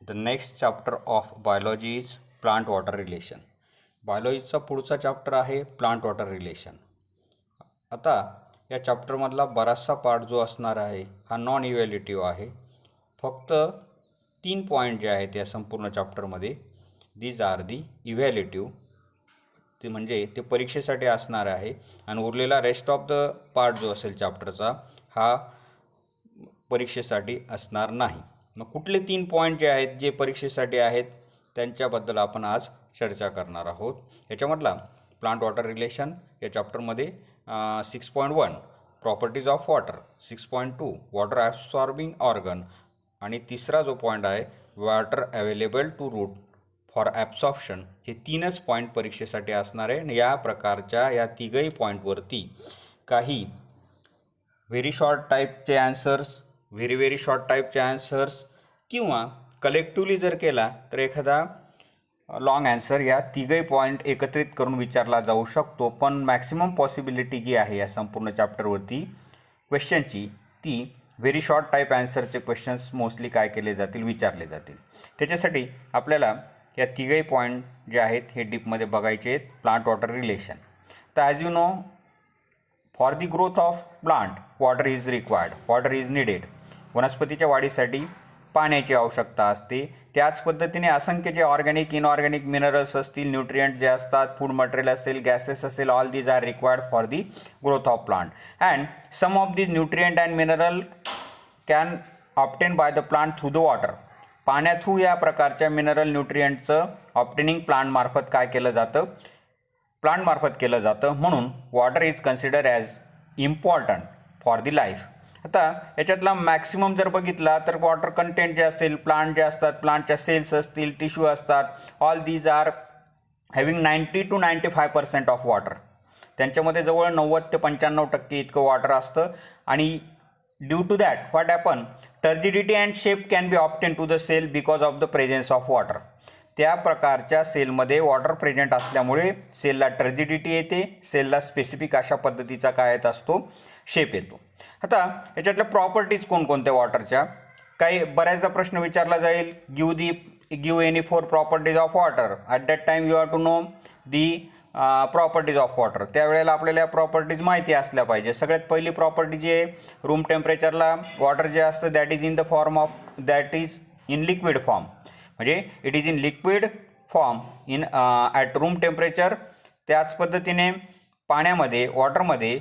The next chapter of biology is plant water relation. बायोलॉजीचा पुढचा chapter आहे plant water relation. आता या चॅप्टरमधला बराचसा पार्ट जो असणार आहे हा नॉन इव्हॅल्युएटिव्ह आहे. फक्त 3 पॉईंट जे आहेत या संपूर्ण चॅप्टरमध्ये दीज आर दी इव्हॅल्युएटिव्ह, ते म्हणजे ते परीक्षेसाठी असणार आहे. आणि उरलेला रेस्ट ऑफ द पार्ट जो असेल चॅप्टरचा हा परीक्षेसाठी असणार नाही. मग कुठले 3 पॉईंट जे आहेत जे परीक्षेसाठी आहेत त्यांच्याबद्दल आपण आज चर्चा करणार आहोत. याच्यामधला प्लांट वॉटर रिलेशन या चॅप्टरमध्ये 6.1 properties of water, 6.2 water absorbing organ आणि तिसरा जो पॉईंट आहे water available to root for absorption, हे 3च पॉईंट परीक्षेसाठी असणार आहे. आणि या प्रकारच्या या तिघही पॉईंटवरती काही व्हेरी शॉर्ट टाईपचे ॲन्सर्स, व्हेरी शॉर्ट टाईपचे ॲन्सर्स किंवा कलेक्टिवली जर केला तर एखादा लॉंग ॲन्सर या तिघही पॉईंट एकत्रित करून विचारला जाऊ शकतो. पण मॅक्सिमम पॉसिबिलिटी जी आहे या संपूर्ण चॅप्टरवरती क्वेश्चनची ती व्हेरी शॉर्ट टाईप ॲन्सरचे क्वेश्चन्स मोस्टली काय केले जातील, विचारले जातील. त्याच्यासाठी आपल्याला या तिघही पॉईंट जे आहेत हे डीपमध्ये बघायचे आहेत. Plant water relation. तर as you know, for the growth of plant water is required, water is needed. वनस्पतीच्या वाढीसाठी पाण्याची आवश्यकता असते. त्याच पद्धतीने असंख्य जे ऑर्गॅनिक, इनऑर्गॅनिक मिनरल्स असतील, न्यूट्रिएंट जे असतात, फूड मटेरियल असेल, गॅसेस असेल, all these are required for the growth of plant. And some of these nutrient and mineral can obtain by the plant through the water. पाण्या through या प्रकारच्या mineral न्यूट्रिएंटचं obtaining प्लांटमार्फत काय केलं जातं, प्लांटमार्फत केलं जातं. म्हणून water is consider as important for the life. आता याच्यातला मॅक्सिमम जर बघितला तर वॉटर कंटेंट जे असेल, प्लांट जे असतात, प्लांटच्या सेल्स असतील, टिश्यू असतात, all these are having 90 to 95% of water. त्यांच्यामध्ये जवळ 90 ते 95% इतकं वॉटर असतं. आणि due to that what happen, turgidity and shape can be obtain to the cell because of the presence of water. त्या प्रकारच्या सेलमध्ये वॉटर प्रेझेंट असल्यामुळे सेलला टर्जिडिटी येते, सेलला स्पेसिफिक अशा पद्धतीचा काय येत असतो, शेप येतो. आता याच्यातल्या प्रॉपर्टीज कोणकोणत्या वॉटरच्या, काही बऱ्याचदा प्रश्न विचारला जाईल, give any 4 properties of water. At that time you have to know the properties of water. त्यावेळेला आपल्याला या प्रॉपर्टीज माहिती असल्या पाहिजे. सगळ्यात पहिली प्रॉपर्टी जी आहे, रूम टेम्परेचरला वॉटर जे असतं that is in the form of, that is in liquid form. म्हणजे it is in liquid form in at room temperature. त्याच पद्धतीने पाण्यामध्ये, वॉटरमध्ये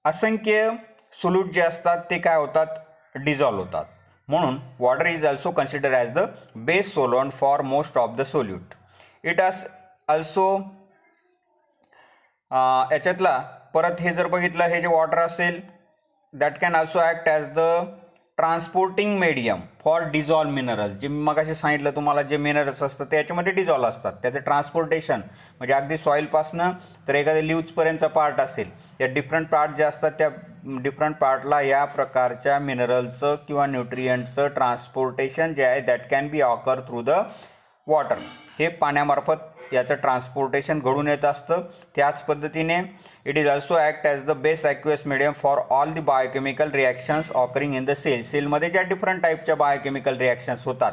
असंख्य सोल्यूट जे असतात ते काय होतात, डिझॉल्व होतात. म्हणून water is also consider as the base solvent for most of the solute. It has also याच्यातला परत हे जर बघितलं, हे जे वॉटर असेल that can also act as the transporting medium for dissolve mineral. जे मगाशी सांगितलं तुम्हाला, जे मिनरल्स असतात ते याच्यामध्ये डिझॉल्व असतात. त्याचं ट्रान्सपोर्टेशन म्हणजे अगदी सॉईलपासनं तर एखाद्या लिव्जपर्यंतचा पार्ट असेल, या डिफरंट पार्ट जे असतात त्या डिफरंट पार्टला या प्रकारच्या मिनरलचं किंवा न्यूट्रियंटचं ट्रान्सपोर्टेशन जे आहे that can be occur through the water. हे पाण्यामार्फत याचं ट्रान्सपोर्टेशन घडून येत असतं. त्याच पद्धतीने it is also act as the base aqueous medium for all the biochemical reactions occurring in the cell. सेलमध्ये ज्या डिफरंट टाईपच्या बायोकेमिकल रिॲक्शन्स होतात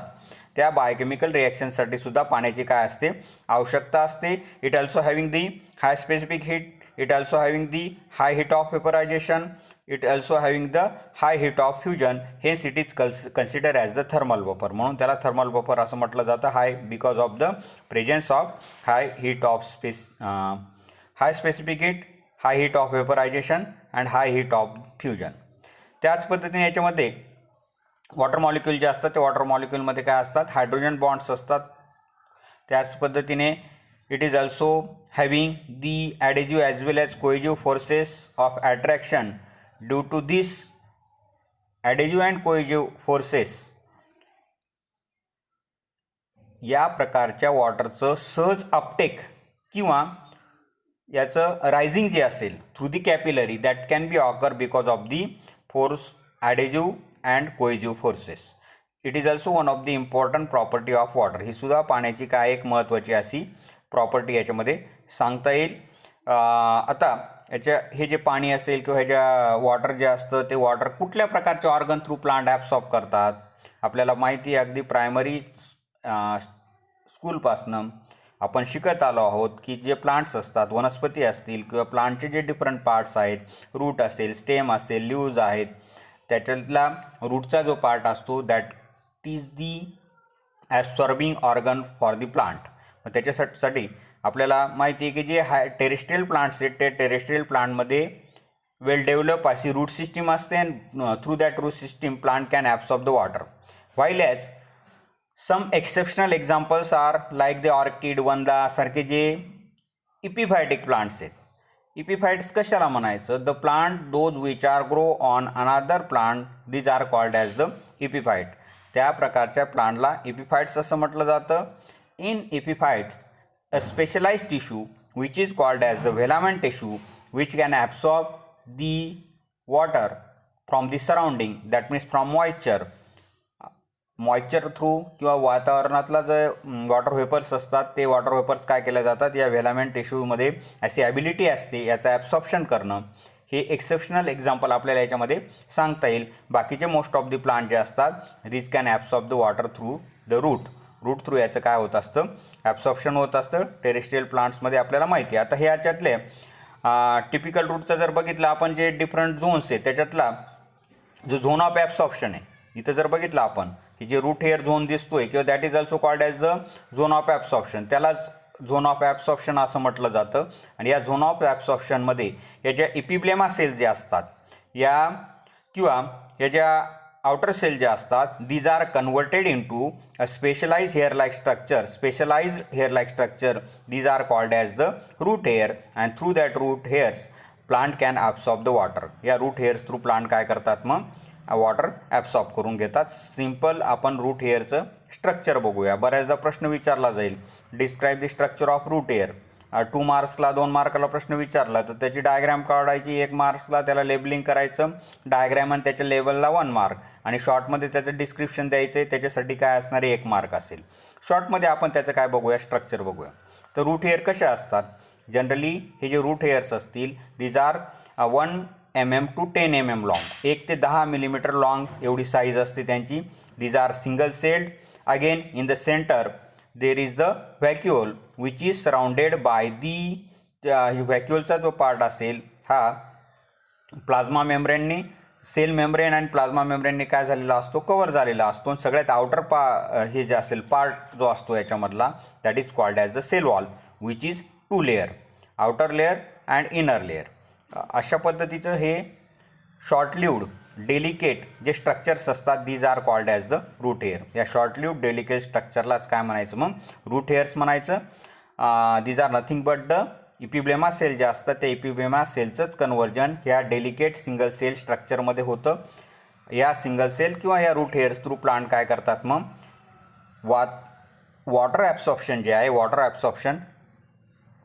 त्या बायोकेमिकल रिॲक्शनसाठी सुद्धा पाण्याची काय असते, आवश्यकता असते. It also having the high specific heat, it also having the high heat of vaporization, it also having the high heat of fusion. हे it is consider as the thermal buffer. म्हणून त्याला thermal buffer असं म्हटलं जातं. High because of the presence of high heat of high specific heat, high heat of vaporization and high heat of fusion. त्याच पद्धतीने याच्यामध्ये water molecule जे असतात ते वॉटर मॉलिक्यूलमध्ये काय असतात, हायड्रोजन बॉन्ड्स असतात. त्याच पद्धतीने it is also having the adhesive as well as cohesive forces of attraction. Due to this adhesive and cohesive forces, या प्रकारच्या वॉटरचं सहज अपटेक किंवा याचं रायझिंग जे असेल through the capillary that can be occur because of the force adhesive and cohesive forces. It is also one of the important property of water. ही सुद्धा पाण्याची काय एक महत्त्वाची अशी प्रॉपर्टी याच्यामध्ये सांगता येईल. आता हे जे पाणी असेल किंवा ह्याच्या वॉटर जे असतं ते वॉटर कुठल्या प्रकारचे ऑर्गन थ्रू प्लांट ॲब्सॉर्ब करतात, आपल्याला माहिती आहे अगदी प्रायमरी स्कूलपासनं आपण शिकत आलो आहोत की जे प्लांट्स असतात, वनस्पती असतील किंवा प्लांटचे जे डिफरंट पार्ट्स आहेत, रूट असेल, स्टेम असेल, लीव्ज आहेत, त्याच्यातला रूटचा जो पार्ट असतो that is the absorbing organ for the plant. मग त्याच्यासाठी आपल्याला माहिती आहे की जे टेरेस्ट्रियल प्लांट्स आहेत त्या टेरेस्ट्रियल प्लांटमध्ये वेल डेव्हलप अशी रूट सिस्टीम असते and through that root system plant can absorb the water. While as some exceptional examples are like the orchid, Vanda सारखे जे इपिफायटिक प्लांट्स आहेत. इपिफाइट्स कशाला म्हणायचं? The plant those which are grow on another plant these are called as the epiphyte. त्या प्रकारच्या प्लांटला epiphytes असं म्हटलं जातं. In epiphytes a specialized tissue which is called as the व्हेलामेंट tissue which can absorb the water from the surrounding, that means from moisture through किंवा वातावरणातला जे water vapours असतात ते वॉटर वेपर्स काय केले जातात या व्हेलामेंट टिश्यूमध्ये अशी ॲबिलिटी असते याचं ॲब्सॉर्प्शन करणं. हे एक्सेप्शनल एक्झाम्पल आपल्याला याच्यामध्ये सांगता येईल. बाकीचे मोस्ट ऑफ दी प्लांट जे असतात these can absorb the water through the root through याचं काय होत असतं? ॲब्सॉर्प्शन होत असतं टेरेस्ट्रियल प्लांट्समध्ये आपल्याला माहिती आहे. आता हे याच्यातले टिपिकल रूटचं जर बघितलं आपण जे डिफरंट झोन्स आहेत त्याच्यातला जो झोन ऑफ ॲब्सॉर्प्शन आहे इथं जर बघितलं आपण की जे रूट हेअर झोन दिसतोय किंवा that is also called as the zone of absorption, त्यालाच झोन ऑफ ॲब्सॉर्प्शन असं म्हटलं जातं. आणि या झोन ऑफ ॲब्सॉर्प्शनमध्ये या ज्या इपिब्लेमा सेल जे असतात या किंवा या ज्या आउटर सेल ज्या असतात these are converted into a specialize hair like structure these are called as the root hair and through that root hairs plant can absorb the water. या रूट हेअर्स थ्रू प्लांट काय करतात मग water absorb करून घेतात. Simple आपण route हेअरचं structure बघूया. बऱ्याचदा प्रश्न विचारला जाईल describe the structure of root hair. 2 मार्क्सला 2 मार्काला प्रश्न विचारला तर त्याची डायग्रॅम काढायची, 1 मार्क्सला त्याला लेबलिंग करायचं डायग्रॅम आणि त्याच्या लेवलला 1 मार्क आणि शॉर्टमध्ये त्याचं डिस्क्रिप्शन द्यायचं आहे त्याच्यासाठी काय असणारे 1 मार्क असेल. शॉर्टमध्ये आपण त्याचं काय बघूया स्ट्रक्चर बघूया. तर रूट हेअर कशा असतात? जनरली हे जे रूट हेअर्स असतील these are 1 mm to 10 mm long, 1 ते 10 मिलीमीटर लॉंग एवढी साईज असते त्यांची. These are single celled. Again in the centre there is the vacuole which is surrounded by the व्हॅक्युअलचा जो पार्ट असेल हा प्लाझ्मा मेम्ब्रेननी सेल मेम्ब्रेन आणि प्लाझ्मा मेम्ब्रेनने काय झालेला असतो कवर झालेला असतो. सगळ्यात आउटर हे जे असेल पार्ट जो असतो याच्यामधला that is called as the cell wall which is 2 layer, outer layer and inner layer. अशा पद्धतीचं हे शॉर्ट लिव्ड डेलिकेट जे स्ट्रक्चर्स असतात these are called as the root hair. या शॉर्ट लिव्ड डेलिकेट स्ट्रक्चरलाच काय म्हणायचं मग रूट हेअर्स म्हणायचं. These are nothing but the epiblema cell जे असतात त्या इपिब्लेमा सेलचंच कन्व्हर्जन ह्या डेलिकेट सिंगल सेल स्ट्रक्चरमध्ये होतं. या सिंगल सेल किंवा या रूट हेअर्स थ्रू प्लांट काय करतात मग वॉटर ॲब्सॉर्प्शन जे आहे वॉटर ॲब्सॉर्प्शन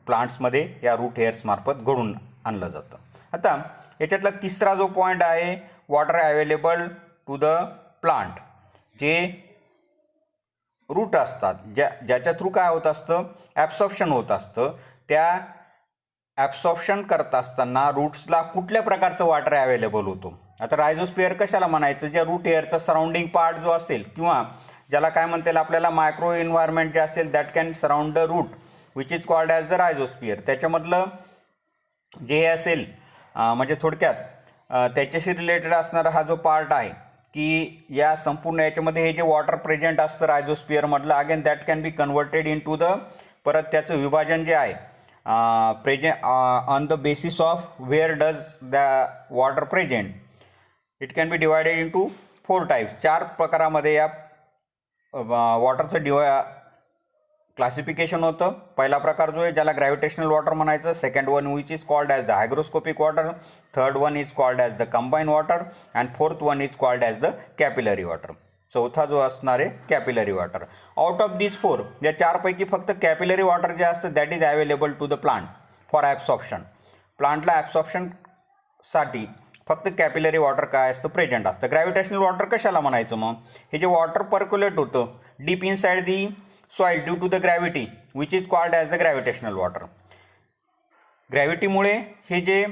प्लांट्समध्ये या रूट हेअर्समार्फत घडून आणलं जातं. आता याच्यातला तिसरा जो पॉईंट आहे water available to the plant. जे रूट असतात ज्याच्या थ्रू काय होत असतं ॲब्सॉर्प्शन होत असतं त्या ॲब्सॉर्प्शन करत असताना रूट्सला कुठल्या प्रकारचं वॉटर अवेलेबल होतो. आता रायझोस्फिअर कशाला म्हणायचं? ज्या रूट हेअरचा सराउंडिंग पार्ट जो असेल किंवा ज्याला काय म्हणता येईल आपल्याला मायक्रो एन्व्हायरमेंट जे असेल that can surround the root which is called as the rhizosphere. त्याच्यामधलं जे हे असेल म्हणजे थोडक्यात त्याच्याशी रिलेटेड असणारा हा जो पार्ट आहे की या संपूर्ण याच्यामध्ये हे जे वॉटर प्रेझेंट असतं रायझोस्फिअरमधलं again that can be converted in to the परत त्याचं विभाजन जे आहे on the basis of where does the water present it can be divided in to 4 types. 4 प्रकारामध्ये या वॉटरचं क्लासिफिकेशन होतं. पहिला प्रकार जो आहे ज्याला ग्रॅव्हिटेशनल वॉटर म्हणायचं. Second one which is called as the hygroscopic water. Third one is called as the combine water and fourth one is called as the capillary water. चौथा जो असणार आहे capillary water. Out of this 4 या 4पैकी फक्त capillary water जे असतं that is available to the plant for absorption. प्लांटला ॲब्सॉर्प्शनसाठी फक्त कॅपिलरी वॉटर काय असतं प्रेझेंट असतं. ग्रॅव्हिटेशनल वॉटर कशाला म्हणायचं मग? हे जे वॉटर पर्क्युलेट होतं deep inside the soil due to the gravity which is called as the gravitational water. ग्रॅव्हिटीमुळे हे जे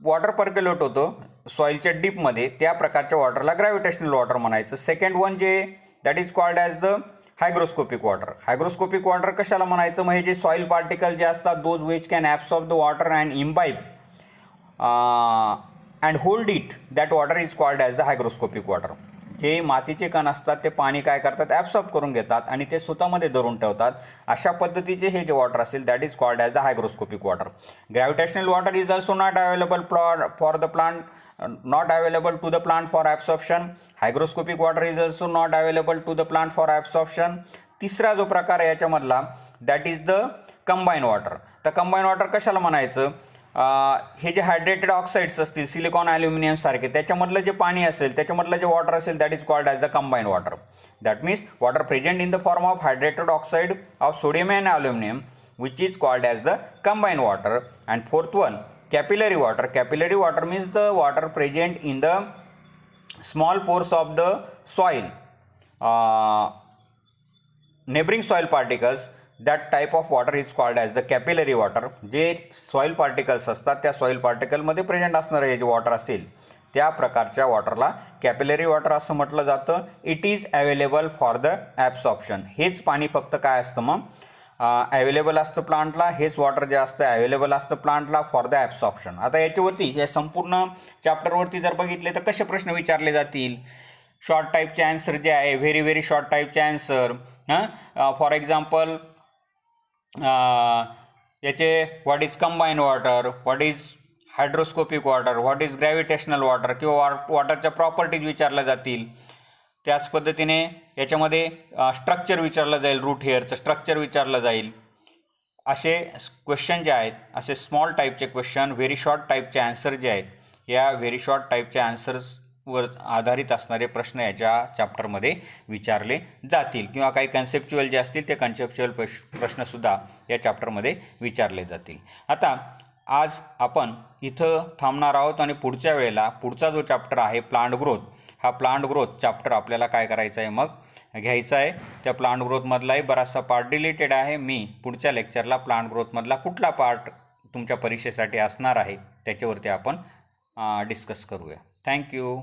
वॉटर पर्क्युलेट होतं सॉईलच्या डीपमध्ये त्या प्रकारच्या वॉटरला ग्रॅव्हिटेशनल वॉटर म्हणायचं. सेकंड वन जे that is called as the hygroscopic water. Hygroscopic water कशाला म्हणायचं, म्हणजे जे सॉईल पार्टिकल जे असतात those which can absorb the water and imbibe and hold it, that water is called as the hygroscopic water. जे मातीचे कण असतात ते पाणी काय करतात, ॲब्सॉर्ब करून घेतात आणि ते स्वतःमध्ये धरून ठेवतात. अशा पद्धतीचे हे जे वॉटर असेल that is called as the hygroscopic water. Gravitational water is also not available for the plant, not available to the plant for absorption. Hygroscopic water is also not available to the plant for absorption. तिसरा जो प्रकार आहे याच्यामधला that is the combine water. तर combine water कशाला म्हणायचं, हे जे हायड्रेटेड ऑक्साईड्स असतील सिलिकॉन ॲल्युमिनियम सारखे त्याच्यामधलं जे पाणी असेल त्याच्यामधलं जे वॉटर असेल that is called as the combine water. That means water present in the form of hydrated oxide of sodium and aluminium which is called as the combine water. And fourth one capillary water. Capillary water means the water present in the small pores of the soil, neighboring soil particles. That type of water is called as the capillary water. जे soil particles असतात त्या soil पार्टिकलमध्ये present असणारे हे जे water असेल त्या प्रकारच्या वॉटरला capillary water असं म्हटलं जातं. It is available for the absorption. हेच पाणी फक्त काय असतं मग अवेलेबल असतं प्लांटला, हेच वॉटर जे असतं अवेलेबल असतं प्लांटला फॉर द ॲब्सॉर्प्शन. आता याच्यावरती या संपूर्ण चॅप्टरवरती जर बघितले तर कसे प्रश्न विचारले जातील, शॉर्ट टाईपचे आन्सर जे आहे व्हेरी व्हेरी शॉर्ट टाईपचे आन्सर. फॉर एक्झाम्पल याचे what is combine water, what is hydroscopic water, what is gravitational water किंवा वॉटरच्या प्रॉपर्टीज विचारल्या जातील. त्याच पद्धतीने याच्यामध्ये स्ट्रक्चर विचारलं जाईल, रूट हेअरचं स्ट्रक्चर विचारलं जाईल. असे क्वेश्चन जे आहेत असे स्मॉल टाईपचे क्वेश्चन व्हेरी शॉर्ट टाईपचे आन्सर जे आहेत या व्हेरी शॉर्ट टाईपचे आन्सर्सवर आधारित असणारे प्रश्न याच्या चॅप्टरमध्ये विचारले जातील किंवा काही कन्सेप्च्युअल जे असतील ते कन्सेप्च्युअल प्रश्नसुद्धा या चॅप्टरमध्ये विचारले जातील. आता आज आपण इथं थांबणार आहोत आणि पुढच्या वेळेला पुढचा जो चॅप्टर आहे प्लांट ग्रोथ, हा प्लांट ग्रोथ चॅप्टर आपल्याला काय करायचं आहे मग घ्यायचा आहे. त्या प्लांट ग्रोथमधलाही बराचसा पार्ट डिलीटेड आहे. मी पुढच्या लेक्चरला प्लांट ग्रोथमधला कुठला पार्ट तुमच्या परीक्षेसाठी असणार आहे त्याच्यावरती आपण डिस्कस करूया. थँक्यू.